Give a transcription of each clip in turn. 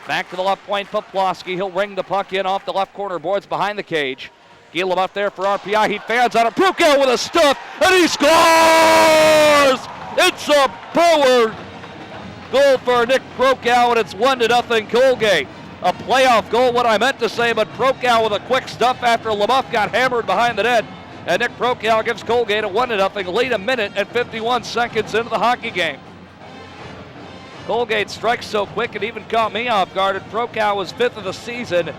Back to the left point, Poplawski. He'll ring the puck in off the left corner boards behind the cage. Gielim up there for RPI. He fans on it. Prockow with a stuff, and he scores! It's a power goal for Nick Prockow, and it's 1-0 Colgate. A playoff goal, what I meant to say, but Prockow with a quick stuff after LaBeouf got hammered behind the net. And Nick Prockow gives Colgate a 1-0 lead, a minute and 51 seconds into the hockey game. Colgate strikes so quick it even caught me off guard, and Prockow was 5th of the season.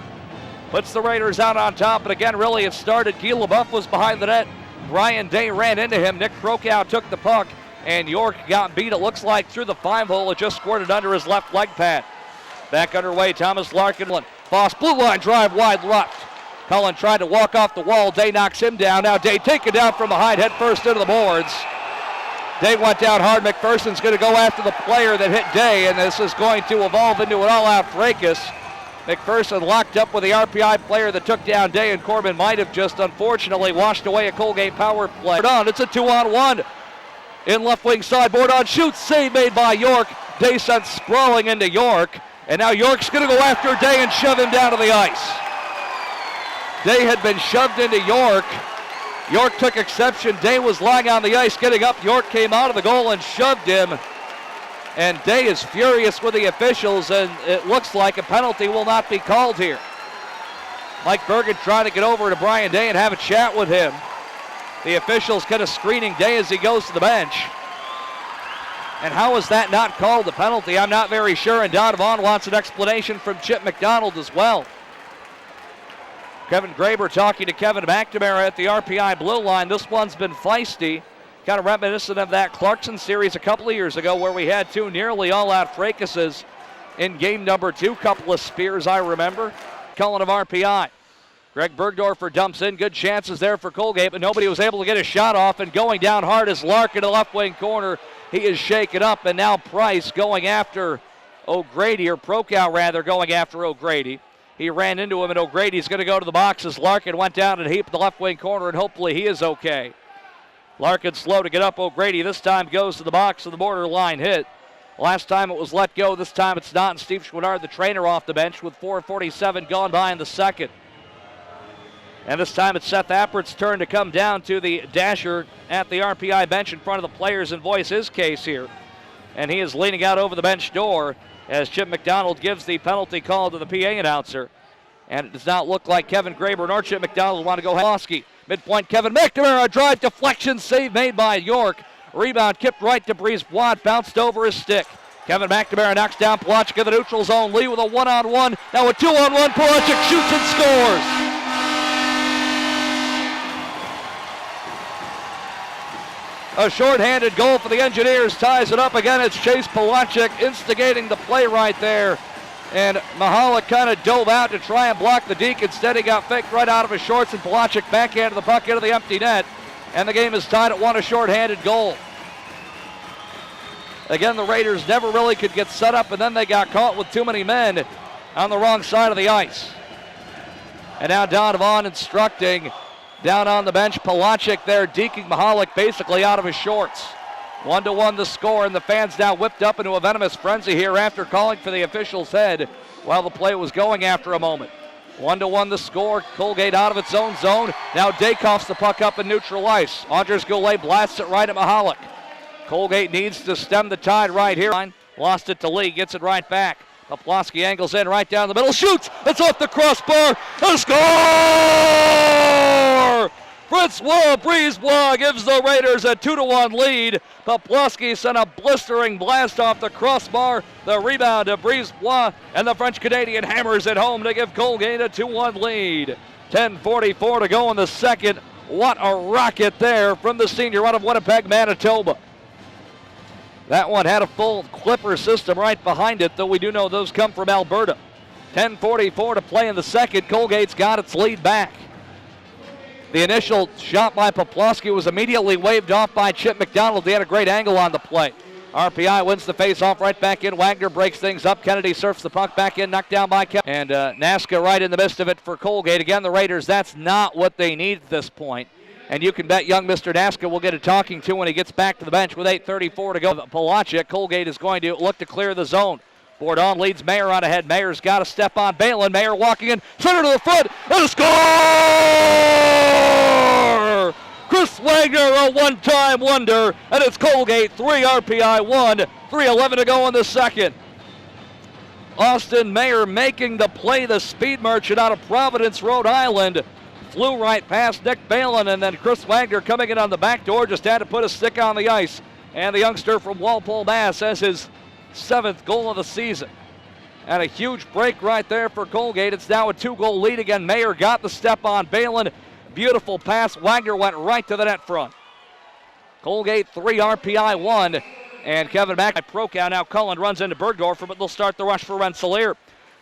Puts the Raiders out on top, but again, really it started. Guy LaBeouf was behind the net. Brian Day ran into him. Nick Prockow took the puck, and York got beat, it looks like, through the 5-hole. It just squirted under his left leg pad. Back underway, Thomas Larkin. Foss, blue line drive wide left. Cullen tried to walk off the wall. Day knocks him down. Now Day taken down from behind, head first into the boards. Day went down hard. McPherson's going to go after the player that hit Day, and this is going to evolve into an all-out fracas. McPherson locked up with the RPI player that took down Day, and Corbin might have just unfortunately washed away a Colgate power play. It's a 2-on-1. In left wing side, Bourdon shoots, save made by York. Day sent sprawling into York, and now York's going to go after Day and shove him down to the ice. Day had been shoved into York. York took exception. Day was lying on the ice getting up. York came out of the goal and shoved him. And Day is furious with the officials, and it looks like a penalty will not be called here. Mike Bergen trying to get over to Brian Day and have a chat with him. The officials kind of screening Day as he goes to the bench. And how is that not called a penalty? I'm not very sure, and Donovan wants an explanation from Chip McDonald as well. Kevin Graber talking to Kevin McNamara at the RPI blue line. This one's been feisty, kind of reminiscent of that Clarkson series a couple of years ago where we had two nearly all-out fracases in game number 2. Couple of spears, I remember. Cullen of RPI. Greg Bergdorfer dumps in. Good chances there for Colgate, but nobody was able to get a shot off, and going down hard is Larkin to the left wing corner. He is shaken up, and now Price going after O'Grady, or Prockow rather, going after O'Grady. He ran into him, and O'Grady's going to go to the box as Larkin went down and heaped the left wing corner, and hopefully he is okay. Larkin slow to get up. O'Grady this time goes to the box of the borderline hit. Last time it was let go. This time it's not, and Steve Schwinnard, the trainer, off the bench with 4:47 gone by in the second. And this time it's Seth Appert's turn to come down to the dasher at the RPI bench in front of the players and voice his case here. And he is leaning out over the bench door as Chip McDonald gives the penalty call to the PA announcer. And it does not look like Kevin Graber nor Chip McDonald want to go ahead. Midpoint, Kevin McNamara, a drive deflection, save made by York. Rebound kicked right to Brisebois, bounced over his stick. Kevin McNamara knocks down Polacek in the neutral zone. Lee with a 1-on-1, now a 2-on-1. Polacek shoots and scores. A shorthanded goal for the Engineers ties it up again. It's Chase Polacek instigating the play right there. And Mihalik kind of dove out to try and block the deke. Instead, he got faked right out of his shorts, and Polacek backhanded the puck into the empty net. And the game is tied at 1, a shorthanded goal. Again, the Raiders never really could get set up, and then they got caught with too many men on the wrong side of the ice. And now Donovan instructing down on the bench. Polacek there deking Mihalik basically out of his shorts. 1-1 the score, and the fans now whipped up into a venomous frenzy here after calling for the official's head while the play was going after a moment. 1-1 the score. Colgate out of its own zone. Now Day coughs the puck up in neutral ice. Andres Goulet blasts it right at Mihalik. Colgate needs to stem the tide right here. Lost it to Lee, gets it right back. Poplawski angles in right down the middle, shoots! It's off the crossbar, a score! Francois Brisebois gives the Raiders a 2-1 lead. Poplawski sent a blistering blast off the crossbar. The rebound to Brisebois, and the French-Canadian hammers it home to give Colgate a 2-1 lead. 10:44 to go in the second. What a rocket there from the senior out of Winnipeg, Manitoba. That one had a full clipper system right behind it, though we do know those come from Alberta. 10:44 to play in the second. Colgate's got its lead back. The initial shot by Poplawski was immediately waved off by Chip McDonald. He had a great angle on the play. RPI wins the face-off right back in. Wagner breaks things up. Kennedy surfs the puck back in, knocked down by Kevin. And Naska right in the midst of it for Colgate. Again, the Raiders, that's not what they need at this point. And you can bet young Mr. Naska will get a talking to when he gets back to the bench with 8:34 to go. Polacek, Colgate is going to look to clear the zone. Bourdon leads Mayer on ahead. Mayer's got to step on Balin. Mayer walking in, center to the foot, and a score! Chris Wagner, a one-time wonder, and it's Colgate 3, RPI 1, 3:11 to go in the second. Austin Mayer making the play, the speed merchant out of Providence, Rhode Island. Flew right past Nick Balin, and then Chris Wagner coming in on the back door, just had to put a stick on the ice. And the youngster from Walpole, Mass. has his 7th goal of the season. And a huge break right there for Colgate. It's now a 2-goal lead again. Mayer got the step on Balin. Beautiful pass. Wagner went right to the net front. Colgate 3, RPI 1. And Kevin Mack by Prockow. Now Cullen runs into Bergdorfer, but they'll start the rush for Rensselaer.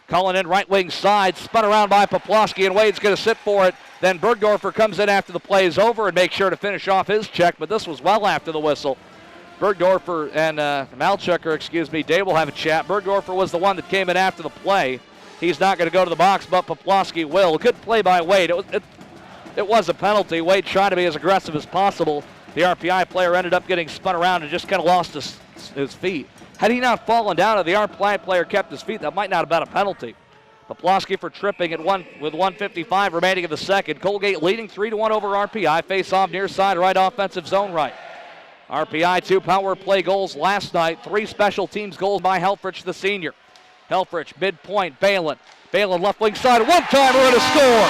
Cullen in right wing side, spun around by Poplawski, and Wade's going to sit for it. Then Bergdorfer comes in after the play is over and makes sure to finish off his check, but this was well after the whistle. Bergdorfer and Malchecker, Dave will have a chat. Bergdorfer was the one that came in after the play. He's not going to go to the box, but Poplawski will. Good play by Wade. It was a penalty. Wade trying to be as aggressive as possible. The RPI player ended up getting spun around and just kind of lost his feet. Had he not fallen down and the RPI player kept his feet, that might not have been a penalty. Poplawski for tripping with 1:55 remaining in the second. Colgate leading 3-1 over RPI. Face off near side right, offensive zone right. RPI 2 power play goals last night. 3 special teams goals by Helfrich the senior. Helfrich midpoint, Balin. Balin left wing side, one-timer and a score.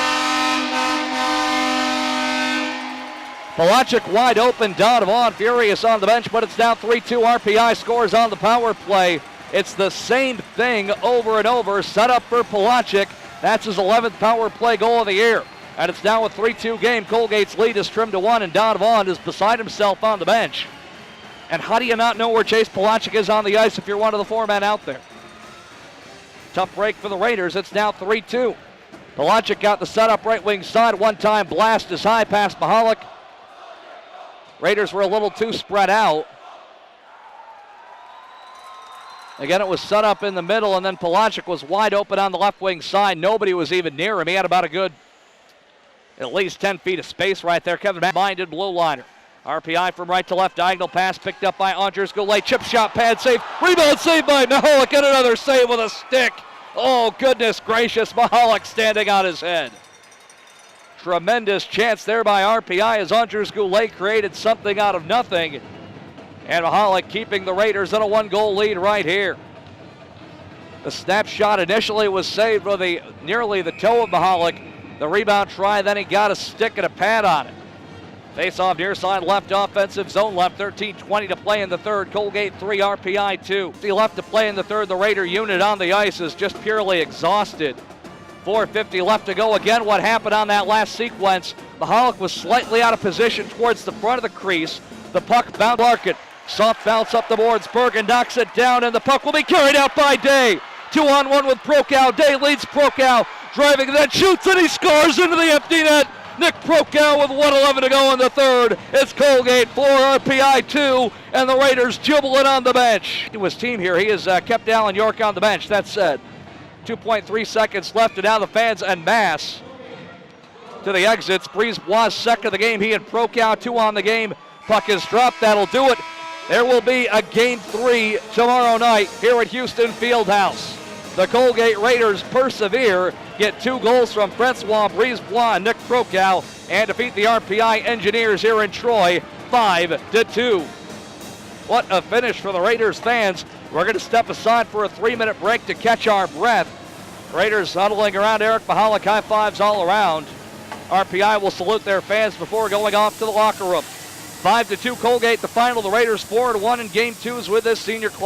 Polacek wide open, Donovan furious on the bench, but it's now 3-2. RPI scores on the power play. It's the same thing over and over. Set up for Polacek. That's his 11th power play goal of the year. And it's now a 3-2 game. Colgate's lead is trimmed to 1, and Donovan is beside himself on the bench. And how do you not know where Chase Polacek is on the ice if you're one of the 4 men out there? Tough break for the Raiders. It's now 3-2. Polacek got the setup right wing side. One-time blast is high past Mihalik. Raiders were a little too spread out. Again, it was set up in the middle, and then Polacek was wide open on the left wing side. Nobody was even near him. He had about a good at least 10 feet of space right there. Kevin Mack minded blue liner. RPI from right to left, diagonal pass picked up by Andres Goulet. Chip shot, pad save, rebound save by Mihalik, and another save with a stick. Oh, goodness gracious, Mihalik standing on his head. Tremendous chance there by RPI as Andres Goulet created something out of nothing. And Mihalik keeping the Raiders in a 1-goal lead right here. The snapshot initially was saved with nearly the toe of Mihalik. The rebound try, then he got a stick and a pad on it. Face off near side left, offensive zone left, 13:20 to play in the third. Colgate 3, RPI 2. 50 left to play in the third. The Raider unit on the ice is just purely exhausted. 4:50 left to go. Again, what happened on that last sequence? Mihalik was slightly out of position towards the front of the crease. The puck bound Larkin. Soft bounce up the boards. Bergen knocks it down, and the puck will be carried out by Day. 2-on-1 with Prockow. Day leads Prockow. Driving, then shoots, and he scores into the empty net. Nick Prockow with 1:11 to go in the third. It's Colgate 4, RPI 2, and the Raiders jubilant on the bench. To his team here, he has kept Alan York on the bench. That said, 2.3 seconds left, and now the fans en masse to the exits. Brisebois second of the game. He and Prockow 2 on the game. Puck is dropped. That'll do it. There will be a Game 3 tomorrow night here at Houston Fieldhouse. The Colgate Raiders persevere, get 2 goals from Francois Brisebois and Nick Prockow, and defeat the RPI Engineers here in Troy 5-2. What a finish for the Raiders fans. We're going to step aside for a 3-minute break to catch our breath. Raiders huddling around Eric Mihalik, high fives all around. RPI will salute their fans before going off to the locker room. 5-2 Colgate, the final. The Raiders 4-1 in Game 2s with this senior class.